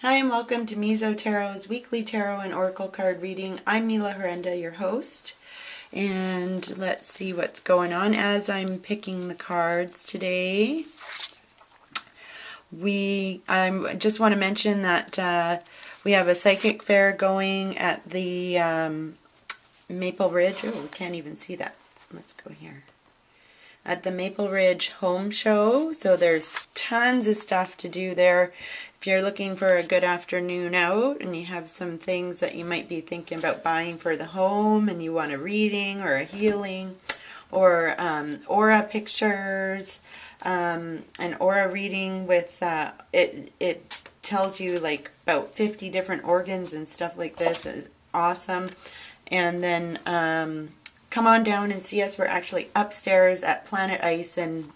Hi and welcome to Mizo Tarot's weekly tarot and oracle card reading. I'm Mila, your host, and let's see what's going on as I'm picking the cards today. I just want to mention that we have a psychic fair going at the Maple Ridge. Oh, we can't even see that. Let's go here. At the Maple Ridge Home Show. So there's tons of stuff to do there. If you're looking for a good afternoon out and you have some things that you might be thinking about buying for the home and you want a reading or a healing or aura pictures, an aura reading with, it tells you like about 50 different organs and stuff like this. Is awesome. And then come on down and see us. We're actually upstairs at Planet Ice in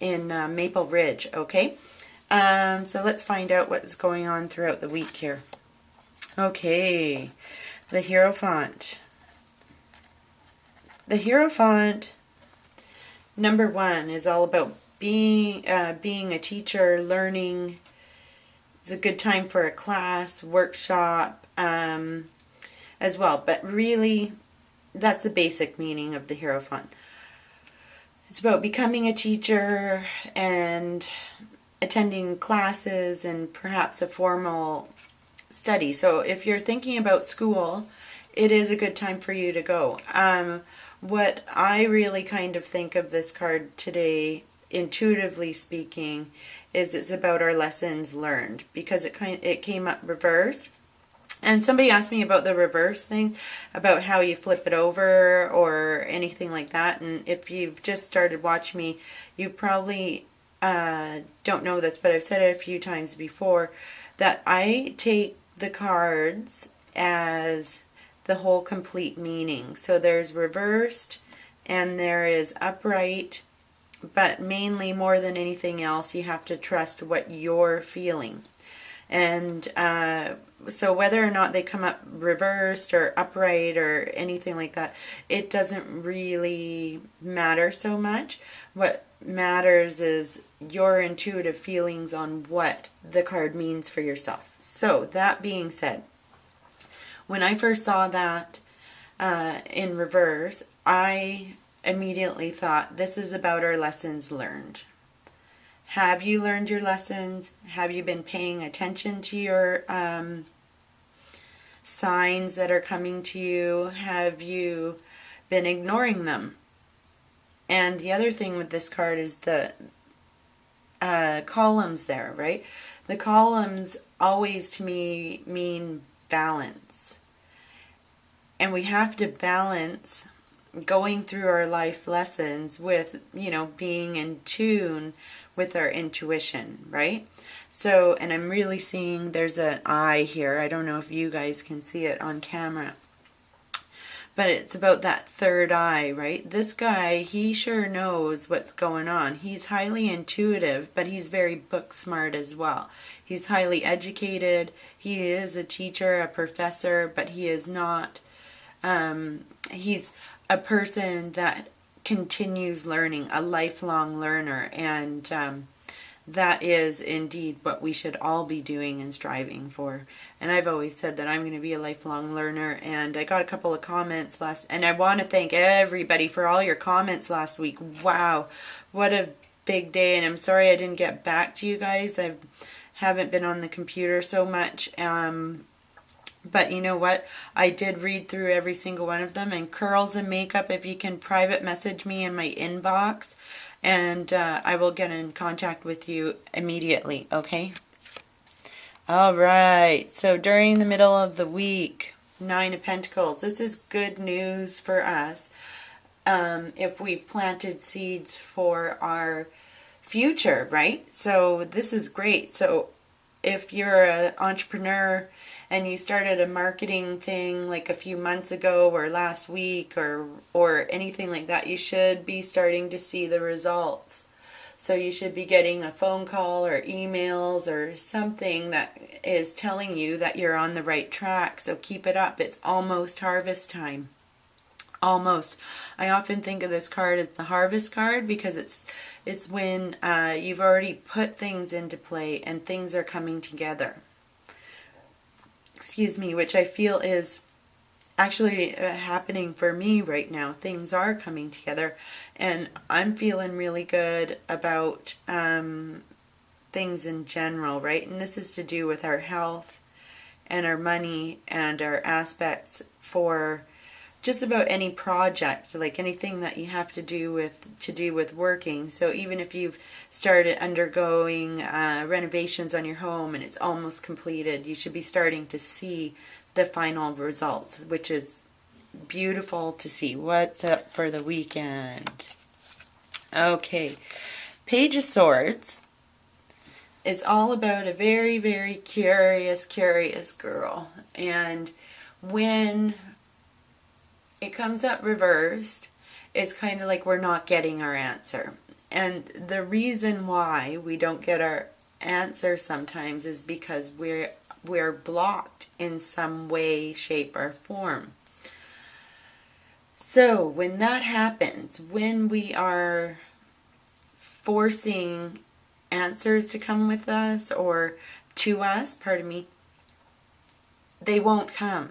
Maple Ridge, okay? So let's find out what's going on throughout the week here. Okay, the Heirophant. The Heirophant, number one, is all about being a teacher, learning. It's a good time for a class, workshop, as well. But really, that's the basic meaning of the Heirophant. It's about becoming a teacher and attending classes and perhaps a formal study. So if you're thinking about school, it is a good time for you to go. What I really kind of think of this card today, intuitively speaking, is it's about our lessons learned, because it came up reversed. And somebody asked me about the reverse thing, about how you flip it over or anything like that. And if you've just started watching me, you probably don't know this, but I've said it a few times before, that I take the cards as the whole complete meaning. So there's reversed and there is upright, but mainly, more than anything else, you have to trust what you're feeling. And so whether or not they come up reversed or upright or anything like that, it doesn't really matter so much. What matters is your intuitive feelings on what the card means for yourself. So that being said, when I first saw that in reverse, I immediately thought, this is about our lessons learned. Have you learned your lessons? Have you been paying attention to your signs that are coming to you? Have you been ignoring them? And the other thing with this card is the columns there, right? The columns always to me mean balance. And we have to balance going through our life lessons with, being in tune with our intuition, right? So, and I'm really seeing there's an eye here. I don't know if you guys can see it on camera, but it's about that third eye, right? This guy, he sure knows what's going on. He's highly intuitive, but he's very book smart as well. He's highly educated. He is a teacher, a professor, but he is not, he's a person that continues learning, a lifelong learner, and that is indeed what we should all be doing and striving for. And I've always said that I'm going to be a lifelong learner, and I got a couple of comments and I want to thank everybody for all your comments last week. Wow, what a big day, and I'm sorry I didn't get back to you guys. I haven't been on the computer so much, but you know what? I did read through every single one of them. And Curls and Makeup, if you can private message me in my inbox, and I will get in contact with you immediately, okay? All right. So during the middle of the week, 9 of Pentacles. This is good news for us if we planted seeds for our future, right? So this is great. So if you're an entrepreneur and you started a marketing thing like a few months ago or last week or anything like that, you should be starting to see the results. So you should be getting a phone call or emails or something that is telling you that you're on the right track. So keep it up. It's almost harvest time. Almost. I often think of this card as the harvest card because it's when you've already put things into play and things are coming together. excuse me, which I feel is actually happening for me right now. Things are coming together, and I'm feeling really good about things in general, right? And this is to do with our health and our money and our aspects for just about any project, like anything that you have to do with working. So even if you've started undergoing renovations on your home and it's almost completed, you should be starting to see the final results, which is beautiful to see. What's up for the weekend? Okay, Page of Swords. It's all about a very, very curious girl. And when it comes up reversed, it's kind of like we're not getting our answer. And the reason why we don't get our answer sometimes is because we're blocked in some way, shape, or form. So when that happens, when we are forcing answers to come with us or to us, pardon me, they won't come.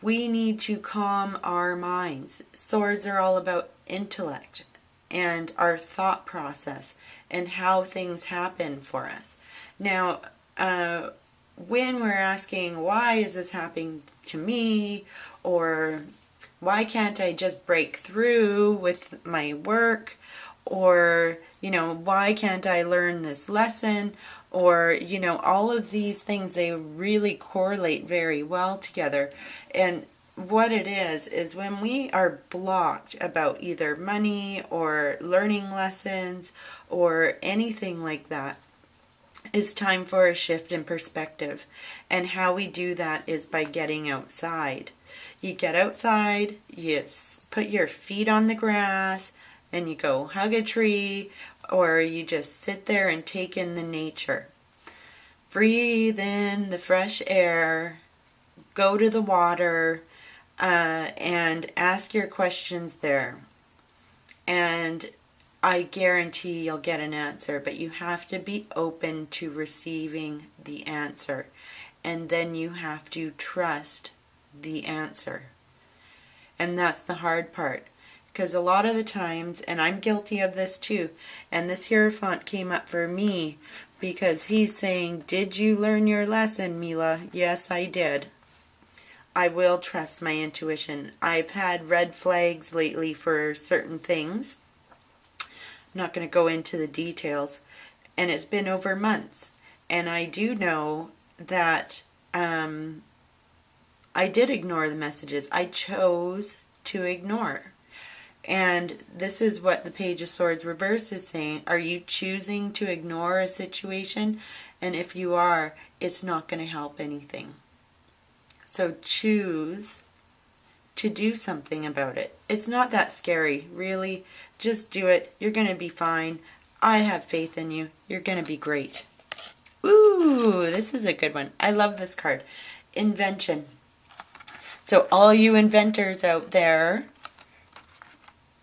We need to calm our minds. Swords are all about intellect and our thought process and how things happen for us. Now, when we're asking, why is this happening to me? Or why can't I just break through with my work? Or, why can't I learn this lesson? Or, all of these things, they really correlate very well together. And what it is when we are blocked about either money or learning lessons or anything like that, it's time for a shift in perspective. And how we do that is by getting outside. You get outside, you put your feet on the grass, and you go hug a tree, or you just sit there and take in the nature. Breathe in the fresh air, go to the water, and ask your questions there. And I guarantee you'll get an answer, but you have to be open to receiving the answer. And then you have to trust the answer. And that's the hard part. Because a lot of the times, and I'm guilty of this too, and this Heirophant came up for me because he's saying, did you learn your lesson, Mila? Yes, I did. I will trust my intuition. I've had red flags lately for certain things. I'm not going to go into the details. And it's been over months. And I do know that I did ignore the messages. I chose to ignore. And this is what the Page of Swords reverse is saying. Are you choosing to ignore a situation? And if you are, it's not going to help anything. So choose to do something about it. It's not that scary, really. Just do it. You're going to be fine. I have faith in you. You're going to be great. Ooh, this is a good one. I love this card. Invention. So all you inventors out there,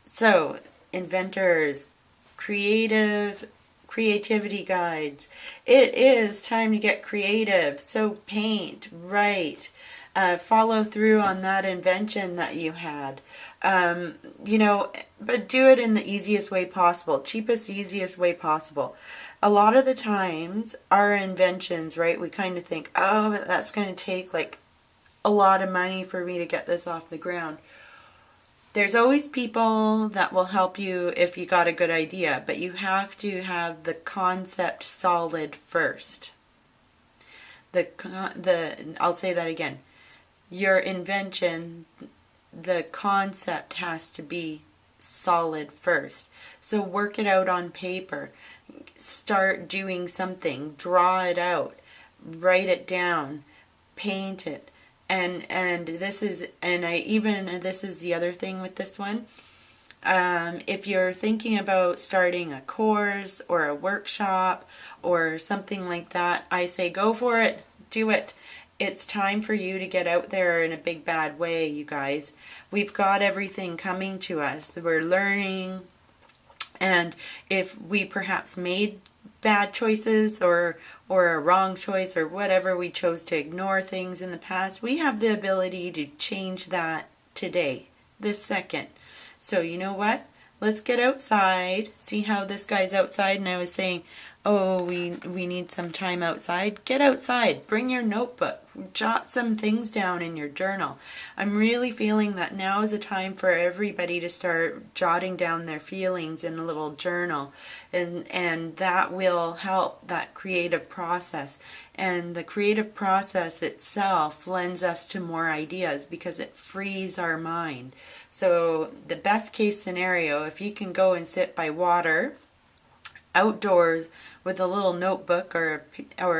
so inventors, creativity guides, it is time to get creative. So paint, write, follow through on that invention that you had. But do it in the easiest way possible, cheapest, easiest way possible. A lot of the times, our inventions, right, we kind of think, oh, that's going to take like a lot of money for me to get this off the ground. There's always people that will help you if you got a good idea, but you have to have the concept solid first. I'll say that again. Your invention, the concept has to be solid first. So work it out on paper. Start doing something. Draw it out. Write it down. Paint it. And this is the other thing with this one. If you're thinking about starting a course or a workshop or something like that, I say go for it. Do it. It's time for you to get out there in a big bad way, you guys. We've got everything coming to us. We're learning. And if we perhaps made bad choices or a wrong choice or whatever, we chose to ignore things in the past, we have the ability to change that today, this second. So you know what? Let's get outside. See how this guy's outside, and I was saying, oh, we need some time outside. Get outside. Bring your notebook. Jot some things down in your journal. I'm really feeling that now is a time for everybody to start jotting down their feelings in a little journal, and that will help that creative process. And the creative process itself lends us to more ideas because it frees our mind. So the best case scenario, if you can go and sit by water outdoors with a little notebook or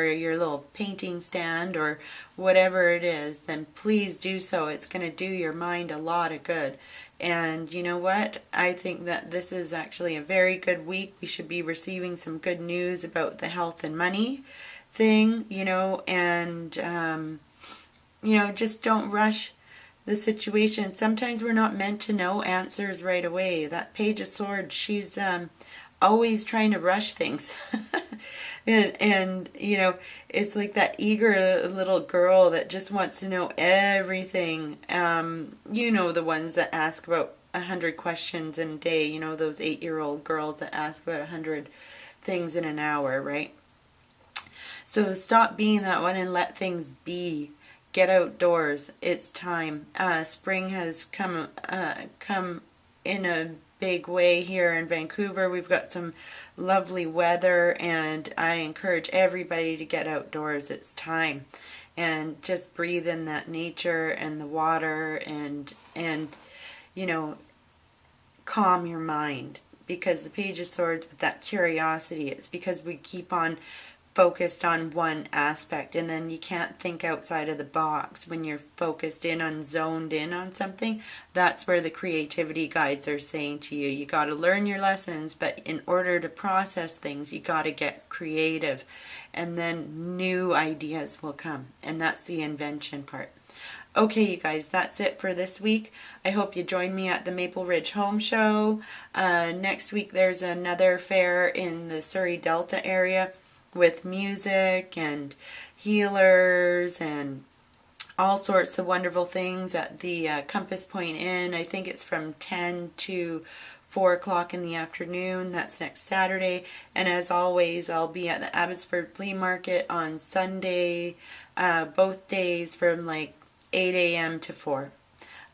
your little painting stand or whatever it is, then please do so. It's going to do your mind a lot of good. And you know what? I think that this is actually a very good week. We should be receiving some good news about the health and money thing, and just don't rush the situation. Sometimes we're not meant to know answers right away. That Page of Swords, she's always trying to rush things. and it's like that eager little girl that just wants to know everything. The ones that ask about 100 questions in a day, those 8-year-old girls that ask about 100 things in an hour, right? So stop being that one and let things be. Get outdoors. It's time. Spring has come in a big way here in Vancouver. We've got some lovely weather, and I encourage everybody to get outdoors. It's time. And just breathe in that nature and the water and calm your mind. Because the Page of Swords, with that curiosity, it's because we keep on focused on one aspect, and then you can't think outside of the box. When you're focused in on, zoned in on something, that's where the creativity guides are saying to you, you got to learn your lessons, but in order to process things, you got to get creative, and then new ideas will come, and that's the invention part. Okay, you guys, that's it for this week. I hope you join me at the Maple Ridge Home Show. Next week there's another fair in the Surrey Delta area with music and healers and all sorts of wonderful things at the Compass Point Inn. I think it's from 10 to 4 o'clock in the afternoon. That's next Saturday. And as always, I'll be at the Abbotsford Flea Market on Sunday, both days from like 8 a.m. to 4.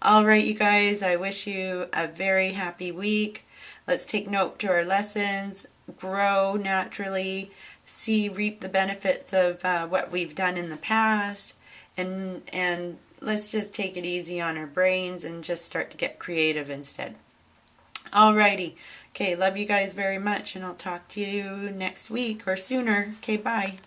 All right, you guys, I wish you a very happy week. Let's take note to our lessons, grow naturally, reap the benefits of what we've done in the past, and let's just take it easy on our brains and just start to get creative instead. Alrighty. Okay, love you guys very much, and I'll talk to you next week or sooner. Okay, bye.